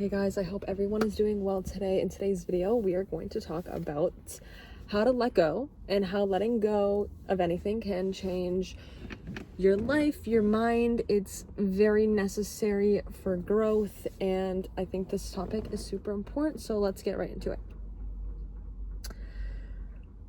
Hey guys, I hope everyone is doing well today. In today's video, we are going to talk about how to let go and how letting go of anything can change your life, your mind. It's very necessary for growth, and I think this topic is super important, so let's get right into it.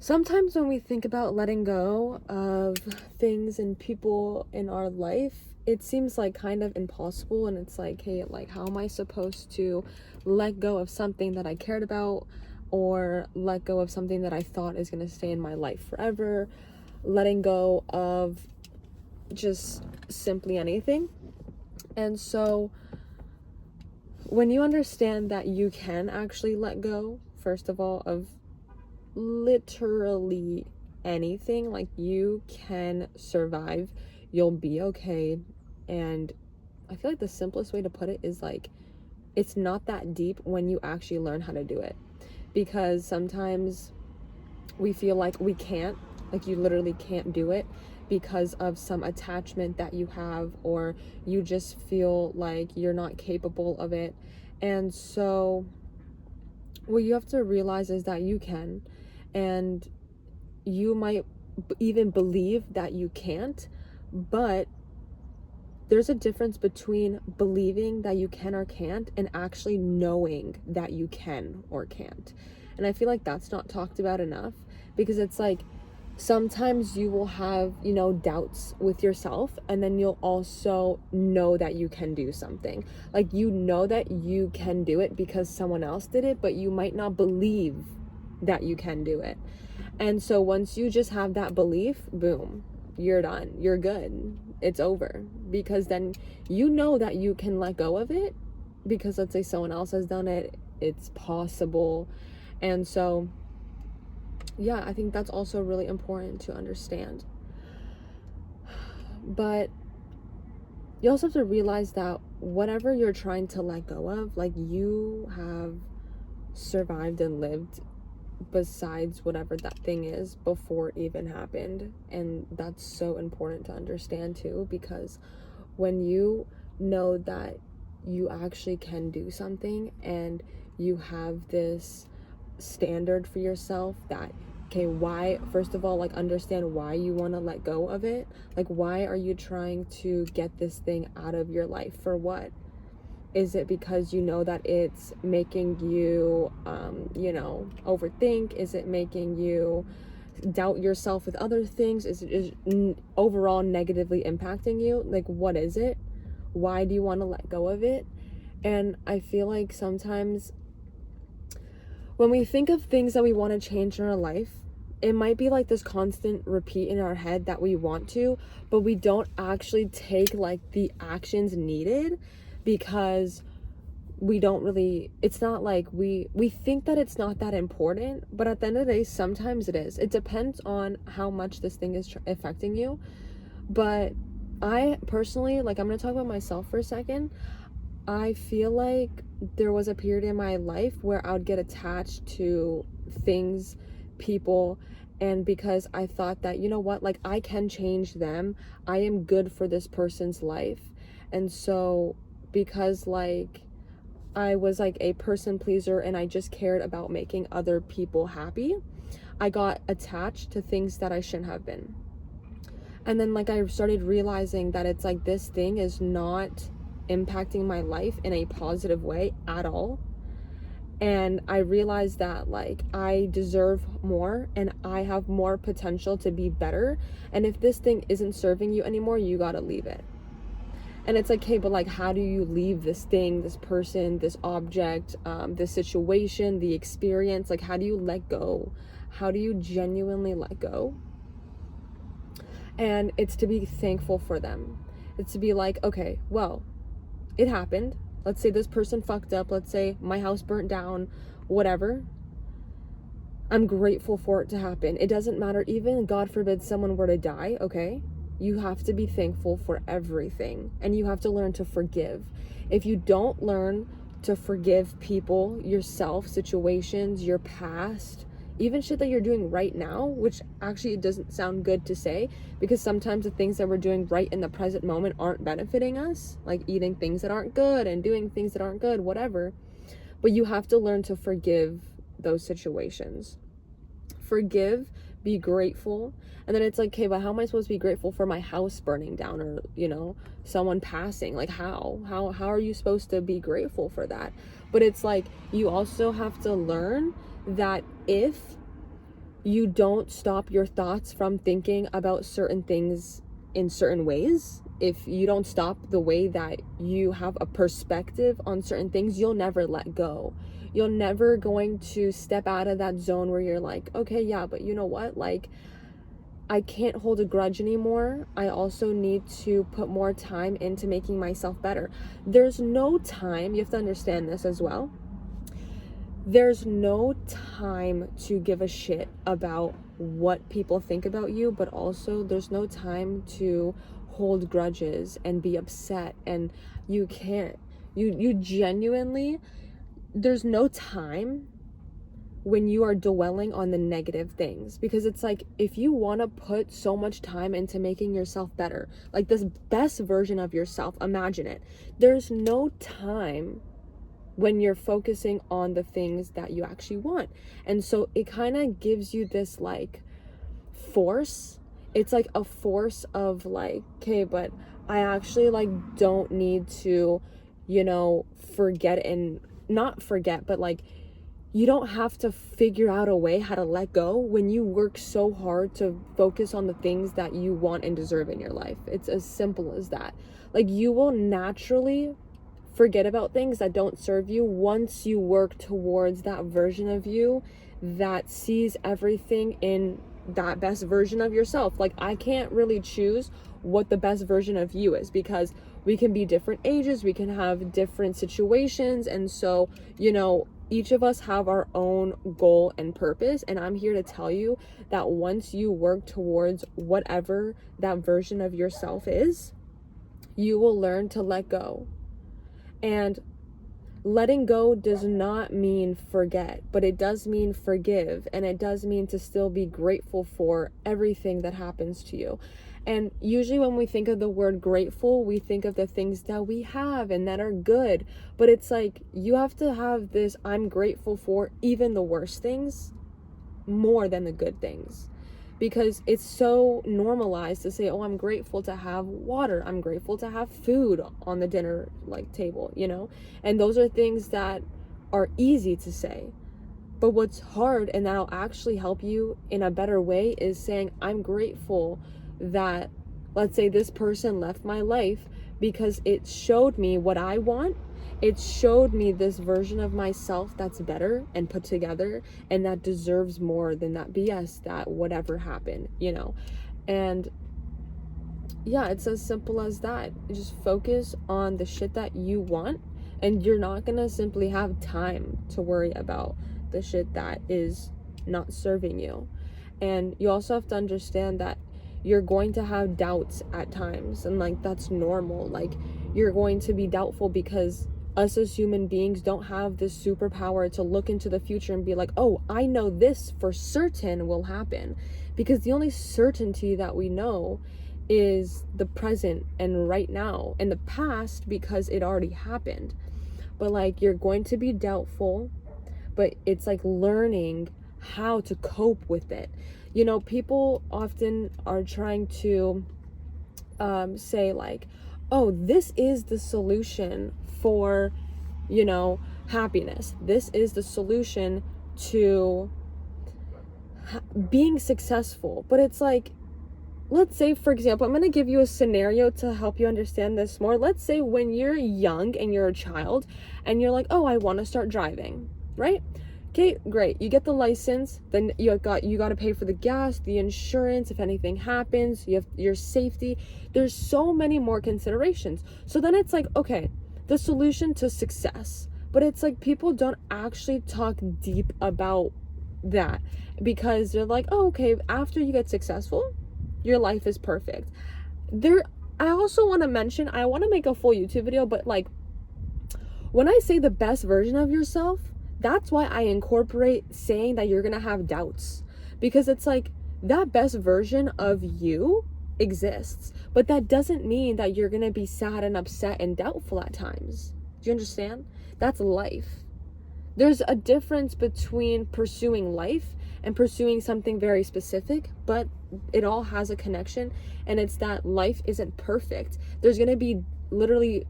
Sometimes when we think about letting go of things and people in our life, it seems like kind of impossible, and it's like, hey, like, how am I supposed to let go of something that I cared about, or let go of something that I thought is going to stay in my life forever, letting go of just simply anything. And so when you understand that you can actually let go, first of all, of literally anything, like, you can survive, you'll be okay. And I feel like the simplest way to put it is like, it's not that deep when you actually learn how to do it, because sometimes we feel like we can't, like, you literally can't do it because of some attachment that you have, or you just feel like you're not capable of it. And so what you have to realize is that you can, and you might even believe that you can't, but there's a difference between believing that you can or can't and actually knowing that you can or can't. And I feel like that's not talked about enough, because it's like, sometimes you will have, doubts with yourself, and then you'll also know that you can do something. Like, you know that you can do it because someone else did it, but you might not believe that you can do it. And so once you just have that belief, boom, you're done. You're good. It's over. Because then you know that you can let go of it, because let's say someone else has done it, it's possible. And so yeah, I think that's also really important to understand. But you also have to realize that whatever you're trying to let go of, like, you have survived and lived besides whatever that thing is before it even happened. And that's so important to understand too, because when you know that you actually can do something, and you have this standard for yourself that, okay, why, first of all, like, understand why you want to let go of it. Like, why are you trying to get this thing out of your life? For what? Is it because you know that it's making you overthink? Is it making you doubt yourself with other things? Is it overall negatively impacting you? Like, what is it? Why do you want to let go of it? And I feel like sometimes when we think of things that we want to change in our life, it might be like this constant repeat in our head that we want to, but we don't actually take like the actions needed, because we don't really, it's not like we think that it's not that important, but at the end of the day, sometimes it is. It depends on how much this thing is affecting you. But I personally, like, I'm gonna talk about myself for a second. I feel like there was a period in my life where I would get attached to things, people, and because I thought that, you know what, like, I can change them, I am good for this person's life. And so because, like, I was like a person pleaser and I just cared about making other people happy, I got attached to things that I shouldn't have been. And then, like, I started realizing that it's like, this thing is not impacting my life in a positive way at all. And I realized that, like, I deserve more and I have more potential to be better. And if this thing isn't serving you anymore, you gotta leave it. And it's like, hey, but like, how do you leave this thing, this person, this object, this situation, the experience? Like, how do you let go? How do you genuinely let go? And it's to be thankful for them. It's to be like, okay, well, it happened. Let's say this person fucked up. Let's say my house burnt down, whatever. I'm grateful for it to happen. It doesn't matter, even God forbid someone were to die, okay? You have to be thankful for everything, and you have to learn to forgive. If you don't learn to forgive people, yourself, situations, your past, even shit that you're doing right now, which actually it doesn't sound good to say, because sometimes the things that we're doing right in the present moment aren't benefiting us, like eating things that aren't good and doing things that aren't good, whatever. But you have to learn to forgive those situations. Forgive, be grateful. And then it's like, okay, but how am I supposed to be grateful for my house burning down, or, you know, someone passing? Like, how are you supposed to be grateful for that? But it's like, you also have to learn that if you don't stop your thoughts from thinking about certain things in certain ways, if you don't stop the way that you have a perspective on certain things, you'll never let go. You're never going to step out of that zone where you're like, okay, yeah, but you know what? Like, I can't hold a grudge anymore. I also need to put more time into making myself better. There's no time, you have to understand this as well. There's no time to give a shit about what people think about you, but also there's no time to hold grudges and be upset, and you can't. You genuinely, there's no time when you are dwelling on the negative things, because it's like, if you want to put so much time into making yourself better, like this best version of yourself, imagine it, there's no time when you're focusing on the things that you actually want. And so it kind of gives you this like force. It's like a force of like, okay, but I actually like don't need to, you know, forget, and not forget, but like, you don't have to figure out a way how to let go when you work so hard to focus on the things that you want and deserve in your life. It's as simple as that. Like, you will naturally forget about things that don't serve you once you work towards that version of you that sees everything in that best version of yourself. Like, I can't really choose what the best version of you is, because we can be different ages, we can have different situations, and so, you know, each of us have our own goal and purpose. And I'm here to tell you that once you work towards whatever that version of yourself is, you will learn to let go. And letting go does not mean forget, but it does mean forgive, and it does mean to still be grateful for everything that happens to you. And usually when we think of the word grateful, we think of the things that we have and that are good, but it's like, you have to have this, I'm grateful for even the worst things more than the good things. Because it's so normalized to say, oh, I'm grateful to have water, I'm grateful to have food on the dinner like table, you know? And those are things that are easy to say. But what's hard, and that'll actually help you in a better way, is saying, I'm grateful that, let's say, this person left my life because it showed me what I want. It showed me this version of myself that's better and put together, and that deserves more than that BS that whatever happened, you know? And yeah, it's as simple as that. Just focus on the shit that you want, and you're not gonna simply have time to worry about the shit that is not serving you. And you also have to understand that you're going to have doubts at times, and like, that's normal. Like, you're going to be doubtful because us as human beings don't have this superpower to look into the future and be like, oh, I know this for certain will happen, because the only certainty that we know is the present and right now, and the past because it already happened. But like, you're going to be doubtful, but it's like learning how to cope with it. You know, people often are trying to say like, oh, this is the solution for, you know, happiness. This is the solution to being successful. But it's like, let's say, for example, I'm going to give you a scenario to help you understand this more. Let's say when you're young and you're a child and you're like, oh, I want to start driving, right? Okay, great. You get the license, then you got to pay for the gas, the insurance, if anything happens, you have your safety. There's so many more considerations. So then it's like, okay, the solution to success. But it's like, people don't actually talk deep about that, because they're like, oh, okay, after you get successful, your life is perfect. I also want to mention, I want to make a full YouTube video, but like, when I say the best version of yourself, That's why I incorporate saying that you're gonna have doubts, because it's like that best version of you exists, but that doesn't mean that you're gonna be sad and upset and doubtful at times. Do you understand? That's life. There's a difference between pursuing life and pursuing something very specific, but it all has a connection, and it's that life isn't perfect. There's gonna be literally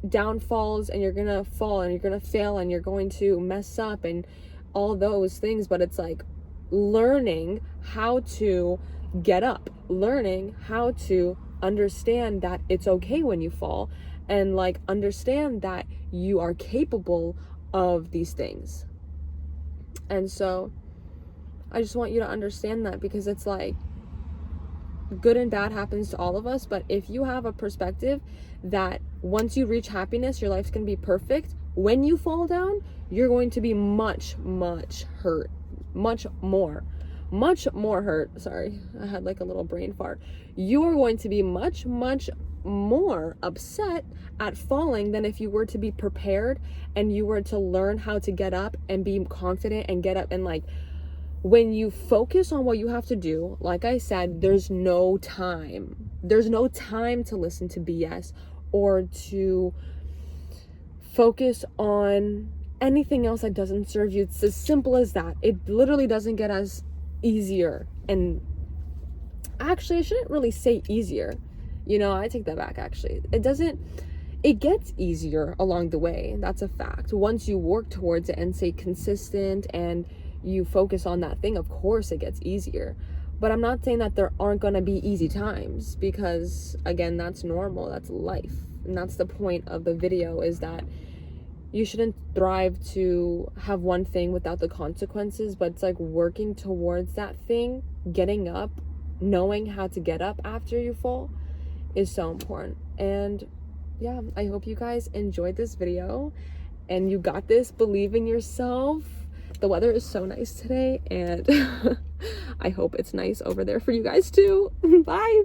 downfalls, and you're gonna fall and you're gonna fail and you're going to mess up and all those things, but it's like learning how to get up, learning how to understand that it's okay when you fall, and like understand that you are capable of these things. And so I just want you to understand that, because it's like good and bad happens to all of us, but if you have a perspective that once you reach happiness, your life's going to be perfect, when you fall down, you're going to be much hurt, much more hurt. Sorry, I had like a little brain fart. You are going to be much more upset at falling than if you were to be prepared and you were to learn how to get up and be confident and get up. And like, when you focus on what you have to do, like I said, there's no time to listen to BS or to focus on anything else that doesn't serve you. It's as simple as that. It literally doesn't get as easier. And actually, I shouldn't really say easier, I take that back. Actually, it gets easier along the way. That's a fact. Once you work towards it and stay consistent and you focus on that thing, of course it gets easier. But I'm not saying that there aren't going to be easy times, because again, that's normal, that's life. And that's the point of the video, is that you shouldn't thrive to have one thing without the consequences, but it's like working towards that thing, getting up, knowing how to get up after you fall is so important. And yeah, I hope you guys enjoyed this video and you got this. Believe in yourself. The weather is so nice today, and I hope it's nice over there for you guys too. Bye.